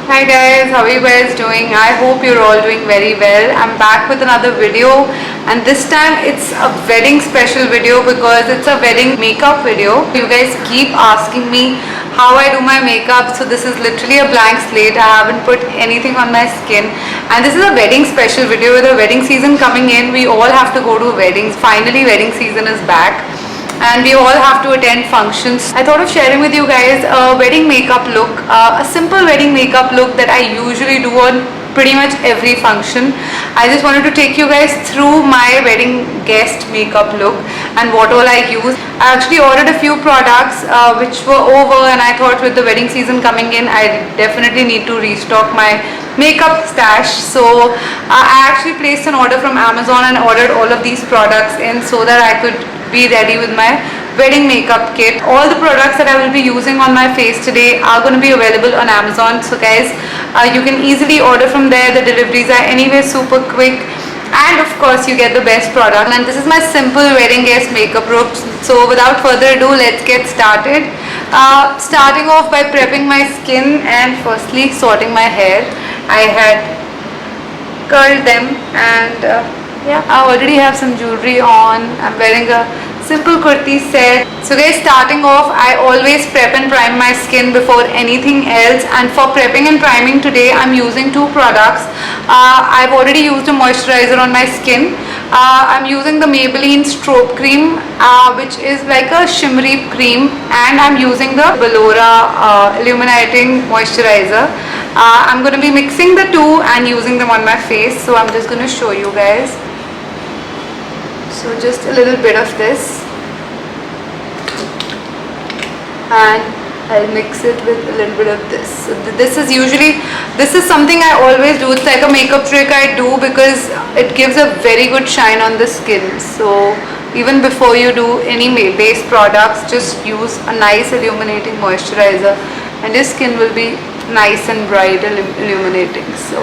Hi guys, how are you guys doing? I hope you're all doing very well. I'm back with another video, and this time it's a wedding special video because it's a wedding makeup video. You guys keep asking me how I do my makeup, so this is literally a blank slate. I haven't put anything on my skin, and this is a wedding special video. With the wedding season coming in, we all have to go to weddings. Finally, wedding season is back and we all have to attend functions. I thought of sharing with you guys a wedding makeup look, a simple wedding makeup look that I usually do on pretty much every function. I just wanted to take you guys through my wedding guest makeup look and what all I use. I actually ordered a few products which were over, and I thought with the wedding season coming in, I definitely need to restock my makeup stash. So I actually placed an order from Amazon and ordered all of these products in so that I could be ready with my wedding makeup kit. All the products that I will be using on my face today are going to be available on Amazon. So guys, you can easily order from there. The deliveries are anyway super quick, and of course you get the best product. And this is my simple wedding guest makeup look. So without further ado, let's get started. Starting off by prepping my skin and firstly sorting my hair. I had curled them, and yeah, I already have some jewelry on. I'm wearing a simple kurti set. So guys, starting off, I always prep and prime my skin before anything else, and for prepping and priming today I'm using two products. I've already used a moisturizer on my skin. I'm using the Maybelline Strobe Cream, which is like a shimmery cream, and I'm using the Bellora Illuminating Moisturizer. I'm going to be mixing the two and using them on my face, so I'm just going to show you guys. So just a little bit of this, and I'll mix it with a little bit of this. So this is something I always do. It's like a makeup trick I do because it gives a very good shine on the skin. So even before you do any base products, just use a nice illuminating moisturizer and your skin will be nice and bright and illuminating. So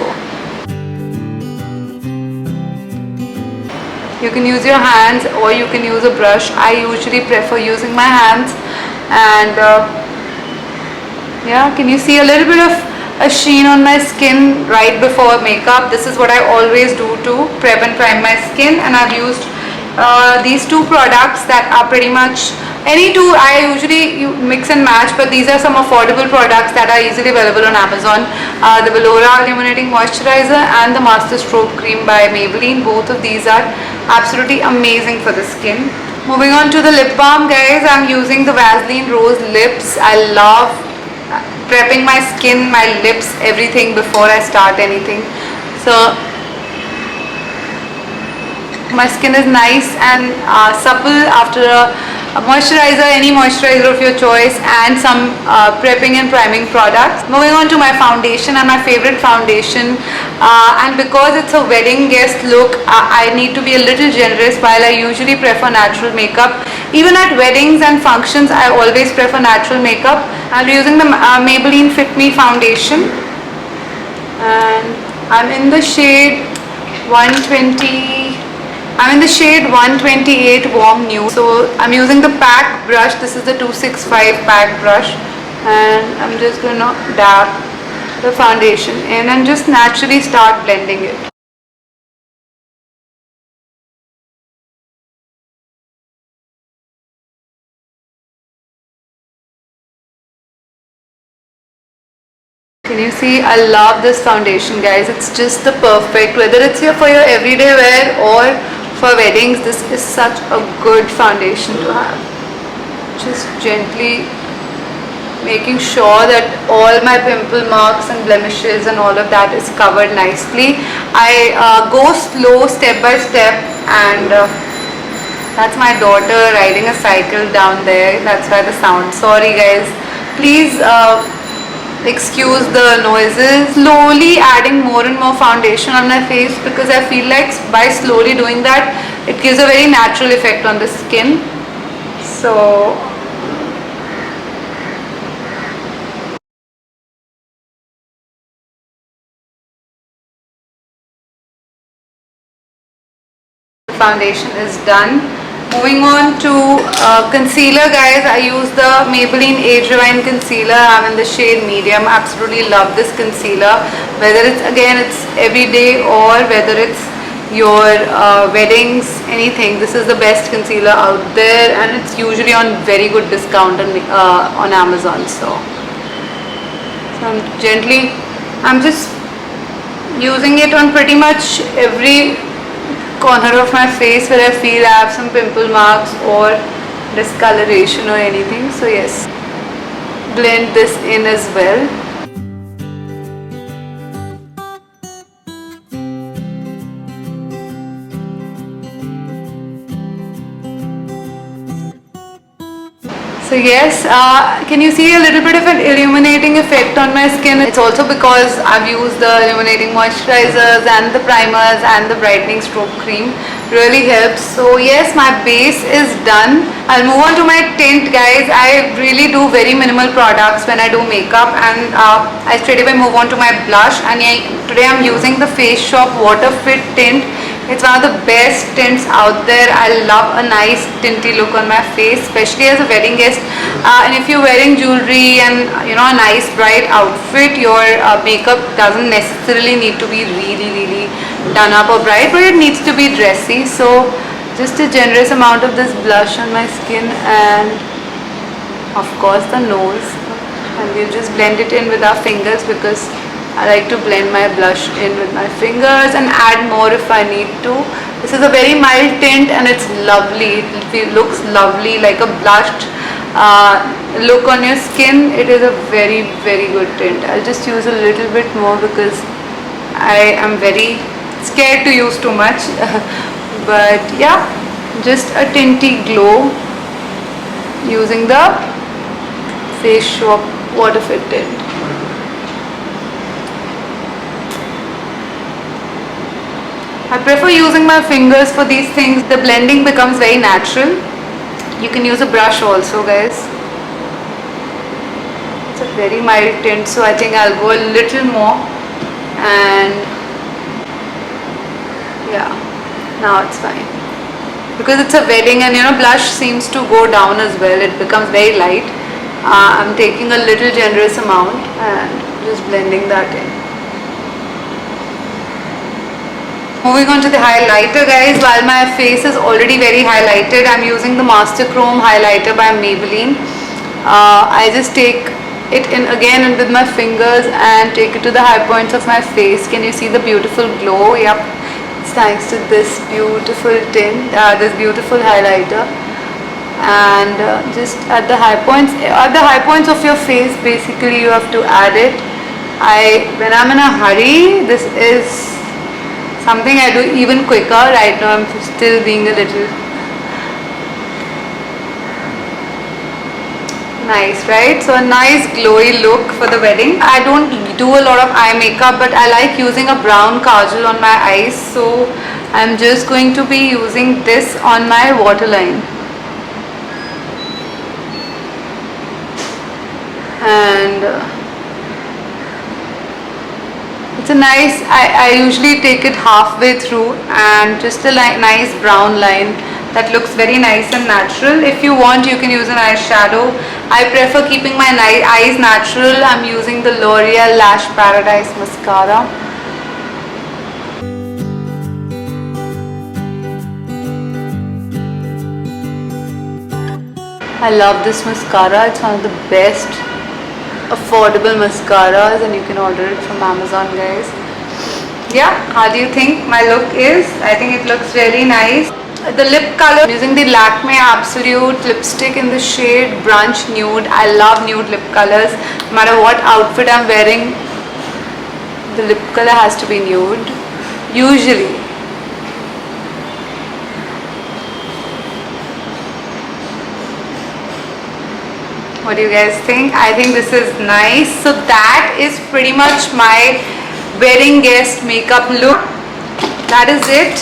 you can use your hands or you can use a brush. I usually prefer using my hands, and yeah, can you see a little bit of a sheen on my skin right before makeup? This is what I always do to prep and prime my skin, and I've used these two products that are pretty much any two. I usually mix and match, but these are some affordable products that are easily available on Amazon. The Bellora Illuminating Moisturizer and the Master Strobe Cream by Maybelline. Both of these are absolutely amazing for the skin. Moving on to the lip balm, guys, I'm using the Vaseline Rose Lips. I love prepping my skin, my lips, everything before I start anything. So my skin is nice and supple after a moisturizer, any moisturizer of your choice, and some prepping and priming products. Moving on to my foundation, and my favorite foundation, and because it's a wedding guest look, I need to be a little generous. While I usually prefer natural makeup, even at weddings and functions I always prefer natural makeup. I'm using the Maybelline Fit Me foundation, and I'm in the shade 120. I'm in the shade 128 Warm Nude. So I'm using the pack brush. This is the 265 pack brush, and I'm just going to dab the foundation in and just naturally start blending it. Can you see? I love this foundation, guys. It's just the perfect, whether it's here for your everyday wear or for weddings, this is such a good foundation to have. Just gently making sure that all my pimple marks and blemishes and all of that is covered nicely. I go slow, step by step, and that's my daughter riding a cycle down there. That's why the sound. Sorry guys. Please excuse the noises. Slowly adding more and more foundation on my face because I feel like by slowly doing that, it gives a very natural effect on the skin. So the foundation is done, Moving on to concealer, guys. I use the Maybelline Age Rewind concealer. I'm in the shade medium. Absolutely love this concealer. Whether it's everyday or whether it's your weddings, anything. This is the best concealer out there, and it's usually on very good discount on Amazon. So I'm just using it on pretty much every corner of my face where I feel I have some pimple marks or discoloration or anything. So yes, blend this in as well. So yes, can you see a little bit of an illuminating effect on my skin? It's also because I've used the illuminating moisturizers and the primers and the brightening stroke cream. Really helps. So yes, my base is done. I'll move on to my tint, guys. I really do very minimal products when I do makeup, and I straight away move on to my blush. And today I'm using the Face Shop Water Fit Tint. It's one of the best tints out there. I love a nice tinty look on my face, especially as a wedding guest. And if you're wearing jewelry and a nice bright outfit, your makeup doesn't necessarily need to be really done up or bright, but it needs to be dressy. So just a generous amount of this blush on my skin, and of course the nose. And we'll just blend it in with our fingers because I like to blend my blush in with my fingers and add more if I need to. This is a very mild tint and it's lovely. It looks lovely, like a blushed look on your skin. It is a very good tint. I'll just use a little bit more because I am very scared to use too much. But yeah, just a tinty glow using the Face Shop Water Fit Tint. I prefer using my fingers for these things. The blending becomes very natural. You can use a brush also, guys. It's a very mild tint, so I think I'll go a little more. And yeah, now it's fine. Because it's a wedding and blush seems to go down as well. It becomes very light. I'm taking a little generous amount and just blending that in. Moving on to the highlighter, guys. While my face is already very highlighted, I'm using the Master Chrome highlighter by Maybelline. I just take it in again with my fingers and take it to the high points of my face. Can you see the beautiful glow? Yep, it's thanks to this beautiful tint, this beautiful highlighter. And just at the high points of your face, basically you have to add it. When I'm in a hurry, this is something I do even quicker. Right now I'm still being a little nice, right? So a nice glowy look for the wedding. I don't do a lot of eye makeup, but I like using a brown kajal on my eyes. So I'm just going to be using this on my waterline. And it's a nice, I usually take it halfway through and just a nice brown line that looks very nice and natural. If you want, you can use an eyeshadow. I prefer keeping my eyes natural. I'm using the L'Oreal Lash Paradise Mascara. I love this mascara. It's one of the best affordable mascaras, and you can order it from Amazon, guys. Yeah, how do you think my look is? I think it looks really nice. The lip color, I'm using the Lakme Absolute lipstick in the shade Brunch Nude. I love nude lip colors. No matter what outfit I'm wearing, the lip color has to be nude, usually. What do you guys think? I think this is nice. So that is pretty much my wedding guest makeup look. That is it.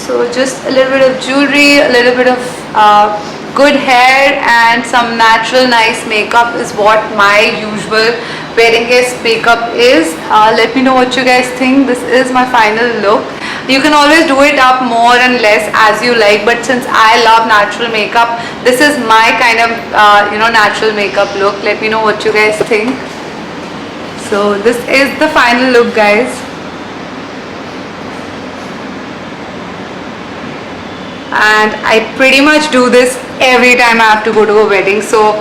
So just a little bit of jewelry, a little bit of good hair and some natural nice makeup is what my usual wedding guest makeup is. Let me know what you guys think. This is my final look. You can always do it up more and less as you like, but since I love natural makeup, this is my kind of natural makeup look. Let me know what you guys think. So this is the final look, guys. And I pretty much do this every time I have to go to a wedding. So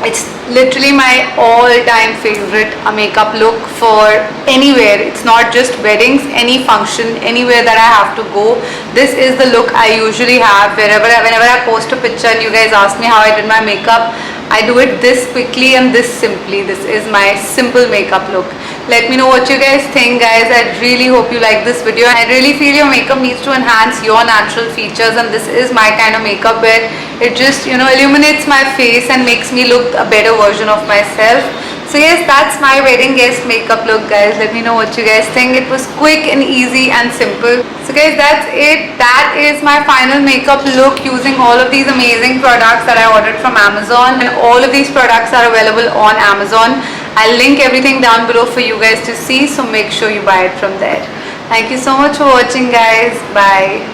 it's literally my all-time favorite makeup look for anywhere. It's not just weddings, any function, anywhere that I have to go. This is the look I usually have whenever I post a picture and you guys ask me how I did my makeup. I do it this quickly and this simply. This is my simple makeup look. Let me know what you guys think, guys. I really hope you like this video. I really feel your makeup needs to enhance your natural features, and this is my kind of makeup where it just illuminates my face and makes me look a better version of myself. So yes, that's my wedding guest makeup look, guys. Let me know what you guys think. It was quick and easy and simple. So guys, that's it. That is my final makeup look using all of these amazing products that I ordered from Amazon, and all of these products are available on Amazon. I'll link everything down below for you guys to see, so make sure you buy it from there. Thank you so much for watching, guys. Bye.